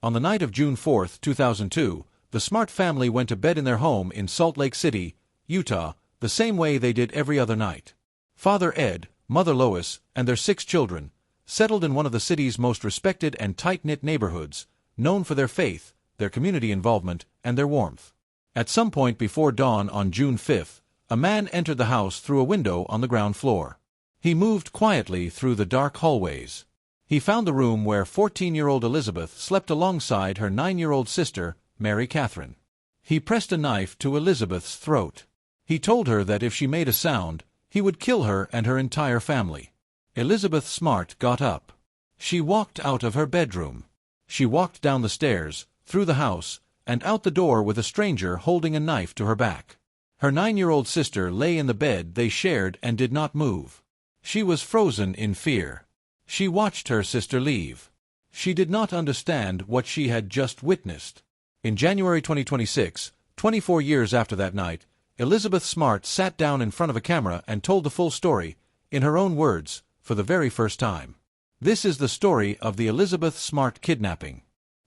On the night of June 4, 2002, the Smart family went to bed in their home in Salt Lake City, Utah, the same way they did every other night. Father Ed, Mother Lois, and their 6 children settled in one of the city's most respected and tight-knit neighborhoods, known for their faith, their community involvement, and their warmth. At some point before dawn on June 5, a man entered the house through a window on the ground floor. He moved quietly through the dark hallways. He found the room where 14-year-old Elizabeth slept alongside her 9-year-old sister, Mary Catherine. He pressed a knife to Elizabeth's throat. He told her that if she made a sound, he would kill her and her entire family. Elizabeth Smart got up. She walked out of her bedroom. She walked down the stairs, through the house, and out the door with a stranger holding a knife to her back. Her 9-year-old sister lay in the bed they shared and did not move. She was frozen in fear. She watched her sister leave. She did not understand what she had just witnessed. In January 2026, 24 years after that night, Elizabeth Smart sat down in front of a camera and told the full story, in her own words, for the very first time. This is the story of the Elizabeth Smart kidnapping.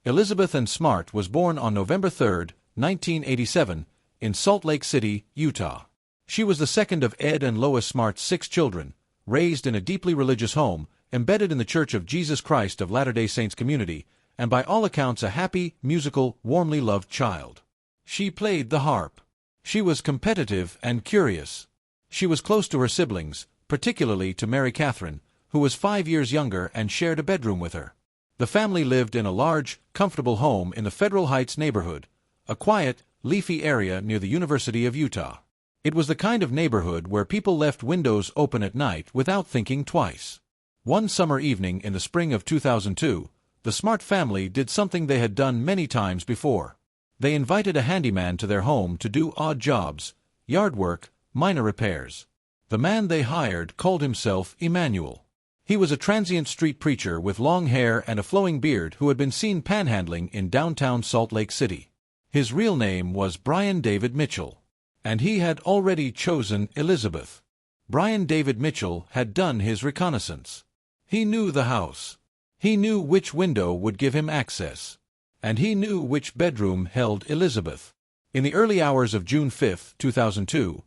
Elizabeth Ann Smart was born on November 3, 1987, in Salt Lake City, Utah. She was the second of Ed and Lois Smart's 6 children, raised in a deeply religious home, embedded in the Church of Jesus Christ of Latter-day Saints community, and by all accounts a happy, musical, warmly loved child. She played the harp. She was competitive and curious. She was close to her siblings, particularly to Mary Catherine, who was 5 years younger and shared a bedroom with her. The family lived in a large, comfortable home in the Federal Heights neighborhood, a quiet, leafy area near the University of Utah. It was the kind of neighborhood where people left windows open at night without thinking twice. One summer evening in the spring of 2002, the Smart family did something they had done many times before. They invited a handyman to their home to do odd jobs, yard work, minor repairs. The man they hired called himself Emmanuel. He was a transient street preacher with long hair and a flowing beard who had been seen panhandling in downtown Salt Lake City. His real name was Brian David Mitchell, and he had already chosen Elizabeth. Brian David Mitchell had done his reconnaissance. He knew the house. He knew which window would give him access. And he knew which bedroom held Elizabeth. In the early hours of June 5, 2002,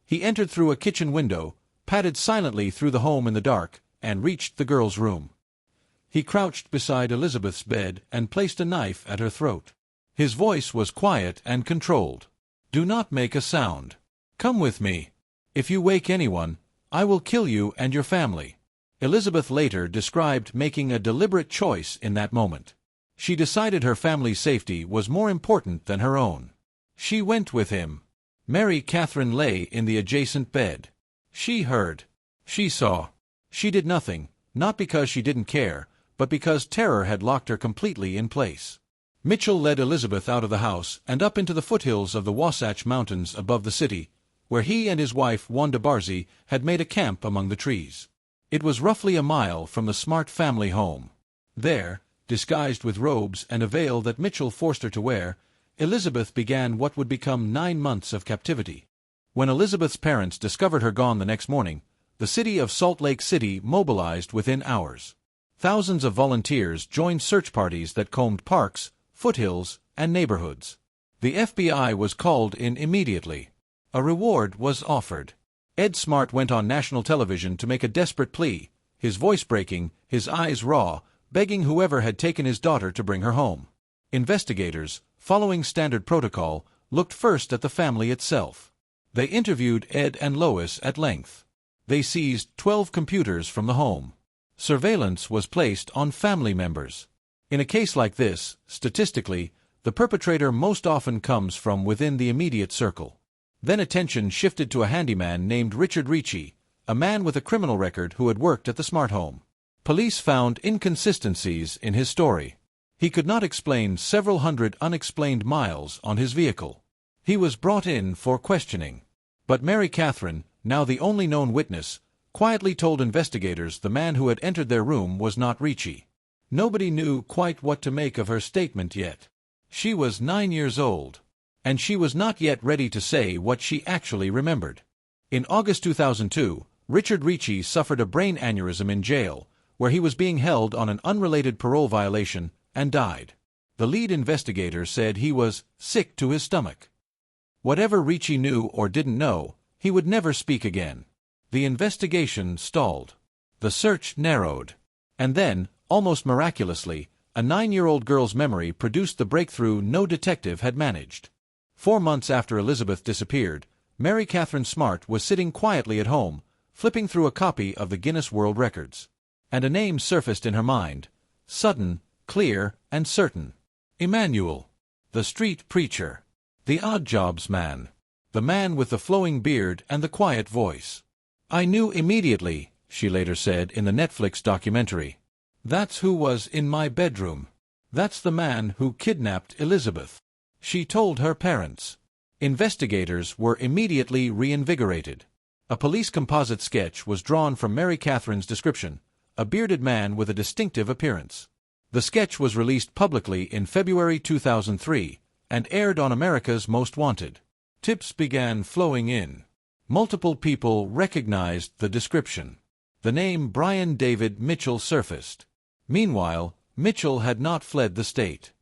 he entered through a kitchen window, padded silently through the home in the dark, and reached the girl's room. He crouched beside Elizabeth's bed and placed a knife at her throat. His voice was quiet and controlled. "Do not make a sound. Come with me. If you wake anyone, I will kill you and your family." Elizabeth later described making a deliberate choice in that moment. She decided her family's safety was more important than her own. She went with him. Mary Catherine lay in the adjacent bed. She heard. She saw. She did nothing, not because she didn't care, but because terror had locked her completely in place. Mitchell led Elizabeth out of the house and up into the foothills of the Wasatch Mountains above the city, where he and his wife Wanda Barzee had made a camp among the trees. It was roughly a mile from the Smart family home. There, disguised with robes and a veil that Mitchell forced her to wear, Elizabeth began what would become 9 months of captivity. When Elizabeth's parents discovered her gone the next morning, the city of Salt Lake City mobilized within hours. Thousands of volunteers joined search parties that combed parks, foothills, and neighborhoods. The FBI was called in immediately. A reward was offered. Ed Smart went on national television to make a desperate plea, his voice breaking, his eyes raw, begging whoever had taken his daughter to bring her home. Investigators, following standard protocol, looked first at the family itself. They interviewed Ed and Lois at length. They seized 12 computers from the home. Surveillance was placed on family members. In a case like this, statistically, the perpetrator most often comes from within the immediate circle. Then attention shifted to a handyman named Richard Ricci, a man with a criminal record who had worked at the Smart home. Police found inconsistencies in his story. He could not explain several hundred unexplained miles on his vehicle. He was brought in for questioning. But Mary Catherine, now the only known witness, quietly told investigators the man who had entered their room was not Ricci. Nobody knew quite what to make of her statement yet. She was 9 years old, and she was not yet ready to say what she actually remembered. In August 2002, Richard Ricci suffered a brain aneurysm in jail, where he was being held on an unrelated parole violation, and died. The lead investigator said he was sick to his stomach. Whatever Ricci knew or didn't know, he would never speak again. The investigation stalled. The search narrowed. And then, almost miraculously, a 9-year-old girl's memory produced the breakthrough no detective had managed. 4 months after Elizabeth disappeared, Mary Catherine Smart was sitting quietly at home, flipping through a copy of the Guinness World Records. And a name surfaced in her mind, sudden, clear, and certain. Emmanuel. The street preacher. The odd jobs man. The man with the flowing beard and the quiet voice. I knew immediately, she later said in the Netflix documentary. That's who was in my bedroom. That's the man who kidnapped Elizabeth. She told her parents. Investigators were immediately reinvigorated. A police composite sketch was drawn from Mary Catherine's description, a bearded man with a distinctive appearance. The sketch was released publicly in February 2003 and aired on America's Most Wanted. Tips began flowing in. Multiple people recognized the description. The name Brian David Mitchell surfaced. Meanwhile, Mitchell had not fled the state.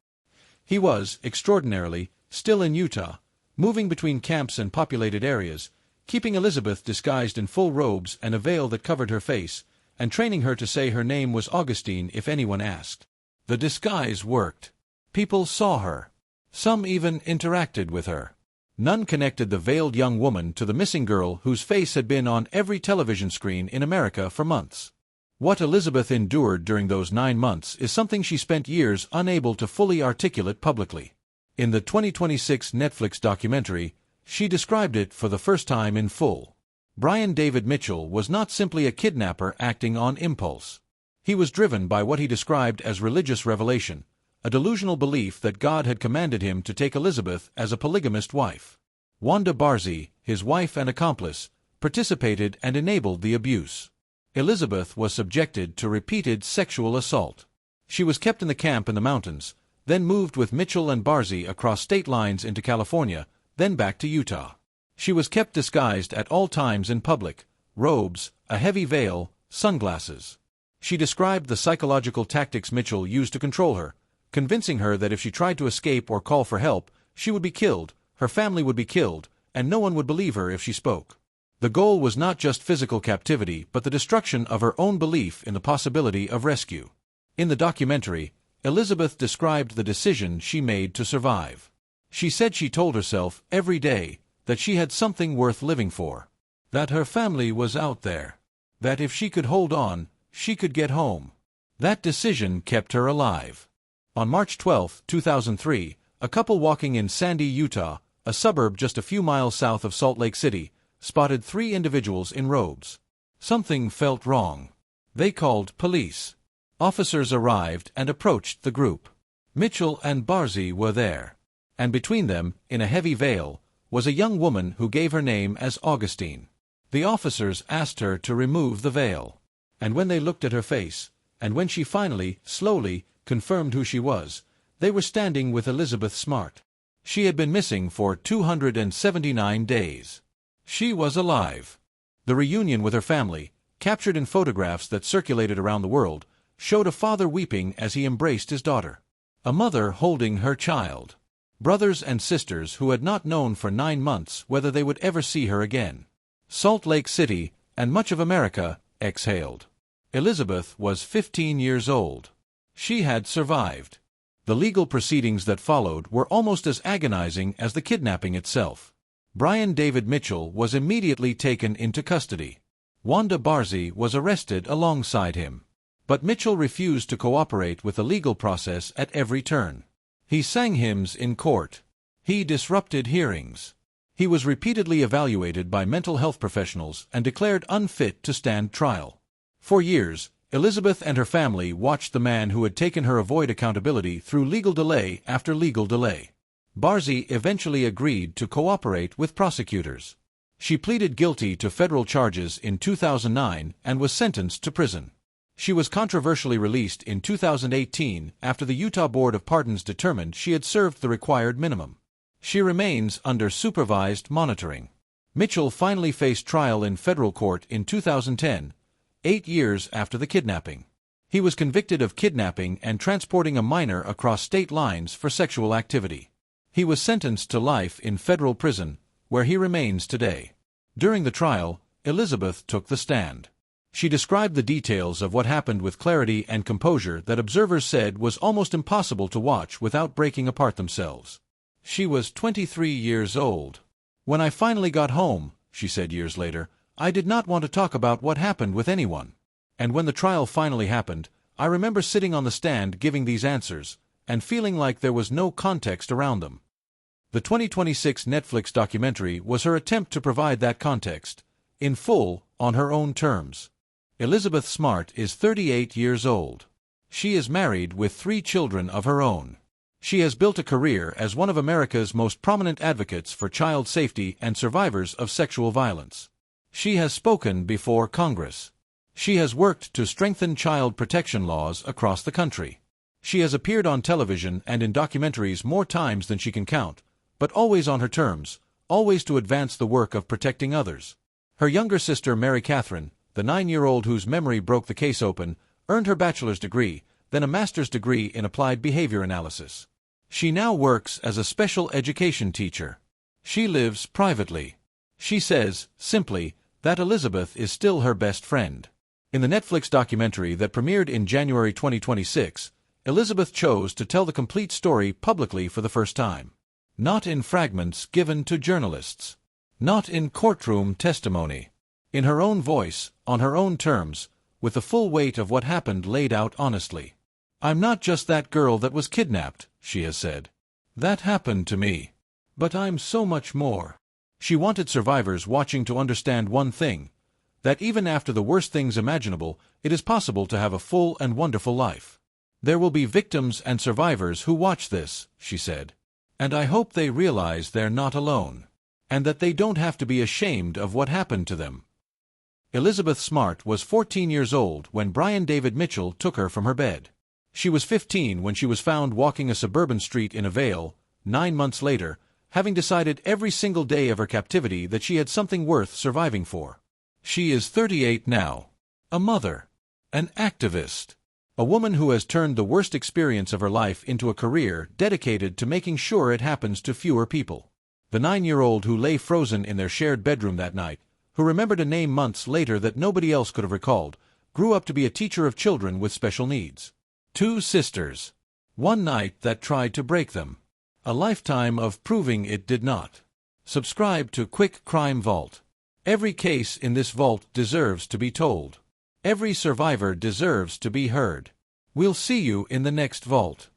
He was, extraordinarily, still in Utah, moving between camps and populated areas, keeping Elizabeth disguised in full robes and a veil that covered her face, and training her to say her name was Augustine if anyone asked. The disguise worked. People saw her. Some even interacted with her. None connected the veiled young woman to the missing girl whose face had been on every television screen in America for months. What Elizabeth endured during those 9 months is something she spent years unable to fully articulate publicly. In the 2026 Netflix documentary, she described it for the first time in full. Brian David Mitchell was not simply a kidnapper acting on impulse. He was driven by what he described as religious revelation, a delusional belief that God had commanded him to take Elizabeth as a polygamist wife. Wanda Barzee, his wife and accomplice, participated and enabled the abuse. Elizabeth was subjected to repeated sexual assault. She was kept in the camp in the mountains, then moved with Mitchell and Barzee across state lines into California, then back to Utah. She was kept disguised at all times in public, robes, a heavy veil, sunglasses. She described the psychological tactics Mitchell used to control her, convincing her that if she tried to escape or call for help, she would be killed, her family would be killed, and no one would believe her if she spoke. The goal was not just physical captivity but the destruction of her own belief in the possibility of rescue. In the documentary, Elizabeth described the decision she made to survive. She said she told herself every day that she had something worth living for, that her family was out there, that if she could hold on, she could get home. That decision kept her alive. On March 12, 2003, a couple walking in Sandy, Utah, a suburb just a few miles south of Salt Lake City, spotted 3 individuals in robes. Something felt wrong. They called police. Officers arrived and approached the group. Mitchell and Barzee were there. And between them, in a heavy veil, was a young woman who gave her name as Augustine. The officers asked her to remove the veil. And when they looked at her face, and when she finally, slowly, confirmed who she was, they were standing with Elizabeth Smart. She had been missing for 279 days. She was alive. The reunion with her family, captured in photographs that circulated around the world, showed a father weeping as he embraced his daughter. A mother holding her child. Brothers and sisters who had not known for 9 months whether they would ever see her again. Salt Lake City, and much of America, exhaled. Elizabeth was 15 years old. She had survived. The legal proceedings that followed were almost as agonizing as the kidnapping itself. Brian David Mitchell was immediately taken into custody. Wanda Barzee was arrested alongside him. But Mitchell refused to cooperate with the legal process at every turn. He sang hymns in court. He disrupted hearings. He was repeatedly evaluated by mental health professionals and declared unfit to stand trial. For years, Elizabeth and her family watched the man who had taken her avoid accountability through legal delay after legal delay. Barzee eventually agreed to cooperate with prosecutors. She pleaded guilty to federal charges in 2009 and was sentenced to prison. She was controversially released in 2018 after the Utah Board of Pardons determined she had served the required minimum. She remains under supervised monitoring. Mitchell finally faced trial in federal court in 2010, 8 years after the kidnapping. He was convicted of kidnapping and transporting a minor across state lines for sexual activity. He was sentenced to life in federal prison, where he remains today. During the trial, Elizabeth took the stand. She described the details of what happened with clarity and composure that observers said was almost impossible to watch without breaking apart themselves. She was 23 years old. "When I finally got home," she said years later, "I did not want to talk about what happened with anyone. And when the trial finally happened, I remember sitting on the stand giving these answers, and feeling like there was no context around them." The 2026 Netflix documentary was her attempt to provide that context, in full, on her own terms. Elizabeth Smart is 38 years old. She is married with 3 children of her own. She has built a career as one of America's most prominent advocates for child safety and survivors of sexual violence. She has spoken before Congress. She has worked to strengthen child protection laws across the country. She has appeared on television and in documentaries more times than she can count, but always on her terms, always to advance the work of protecting others. Her younger sister Mary Catherine, the 9-year-old whose memory broke the case open, earned her bachelor's degree, then a master's degree in applied behavior analysis. She now works as a special education teacher. She lives privately. She says, simply, that Elizabeth is still her best friend. In the Netflix documentary that premiered in January 2026, Elizabeth chose to tell the complete story publicly for the first time. Not in fragments given to journalists. Not in courtroom testimony. In her own voice, on her own terms, with the full weight of what happened laid out honestly. "I'm not just that girl that was kidnapped," she has said. "That happened to me. But I'm so much more." She wanted survivors watching to understand one thing, that even after the worst things imaginable, it is possible to have a full and wonderful life. "There will be victims and survivors who watch this," she said. "And I hope they realize they're not alone. And that they don't have to be ashamed of what happened to them." Elizabeth Smart was 14 years old when Brian David Mitchell took her from her bed. She was 15 when she was found walking a suburban street in a Vale, 9 months later, having decided every single day of her captivity that she had something worth surviving for. She is 38 now. A mother. An activist. A woman who has turned the worst experience of her life into a career dedicated to making sure it happens to fewer people. The 9-year-old who lay frozen in their shared bedroom that night, who remembered a name months later that nobody else could have recalled, grew up to be a teacher of children with special needs. 2 sisters. One night that tried to break them. A lifetime of proving it did not. Subscribe to Quick Crime Vault. Every case in this vault deserves to be told. Every survivor deserves to be heard. We'll see you in the next vault.